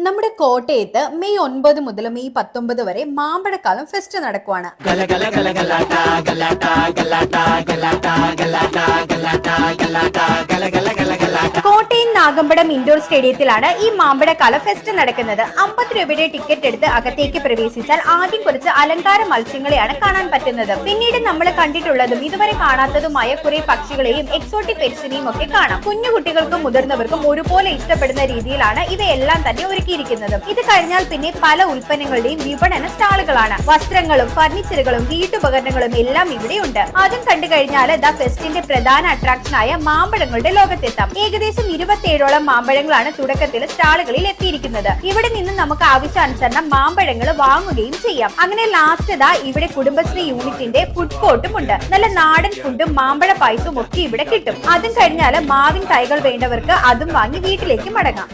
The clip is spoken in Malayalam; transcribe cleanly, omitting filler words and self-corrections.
നമ്മുടെ കോട്ടയത്ത് മെയ് 9 മുതൽ മെയ് 19 വരെ മാമ്പഴക്കാലം ഫെസ്റ്റ് നടക്കുവാണ്. കോട്ടയം നാഗമ്പടം ഇൻഡോർ സ്റ്റേഡിയത്തിലാണ് ഈ മാമ്പഴക്കാല ഫെസ്റ്റ് നടക്കുന്നത്. 50 രൂപയുടെ ടിക്കറ്റ് എടുത്ത് അകത്തേക്ക് പ്രവേശിച്ചാൽ ആദ്യം കുറച്ച് അലങ്കാര മത്സ്യങ്ങളെയാണ് കാണാൻ പറ്റുന്നത്. പിന്നീട് നമ്മൾ കണ്ടിട്ടുള്ളതും ഇതുവരെ കാണാത്തതുമായ കുറെ പക്ഷികളെയും എക്സോട്ടിക് പെറ്റ്സിനെയും ഒക്കെ കാണാം. കുഞ്ഞു കുട്ടികൾക്കും മുതിർന്നവർക്കും ഒരുപോലെ ഇഷ്ടപ്പെടുന്ന രീതിയിലാണ് ഇവയെല്ലാം തന്നെ ഒരുക്കിയിരിക്കുന്നത്. ഇത് കഴിഞ്ഞാൽ പിന്നെ പല ഉൽപ്പന്നങ്ങളുടെയും വിപണന സ്റ്റാളുകളാണ്. വസ്ത്രങ്ങളും ഫർണിച്ചറുകളും വീട്ടുപകരണങ്ങളും എല്ലാം ഇവിടെയുണ്ട്. അതും കണ്ടു കഴിഞ്ഞാൽ ദ ഫെസ്റ്റിന്റെ പ്രധാന അട്രാക്ഷനായ മാമ്പഴങ്ങളുടെ ലോകത്തെത്താം. ഏകദേശം 27ഓളം മാമ്പഴങ്ങളാണ് തുടക്കത്തിൽ സ്റ്റാളുകളിൽ എത്തിയിരിക്കുന്നത്. ഇവിടെ നിന്ന് നമുക്ക് ആവശ്യാനുസരണം മാമ്പഴങ്ങൾ വാങ്ങുകയും ചെയ്യാം. അങ്ങനെ ലാസ്റ്റ് ഇവിടെ കുടുംബശ്രീ യൂണിറ്റിന്റെ ഫുഡ് കോർട്ടും ഉണ്ട്. നല്ല നാടൻ ഫുഡും മാമ്പഴ പായസവും ഒക്കെ ഇവിടെ കിട്ടും. അതും കഴിഞ്ഞാൽ മാവിൻ തൈകൾ വേണ്ടവർക്ക് അതും വാങ്ങി വീട്ടിലേക്ക് മടങ്ങാം.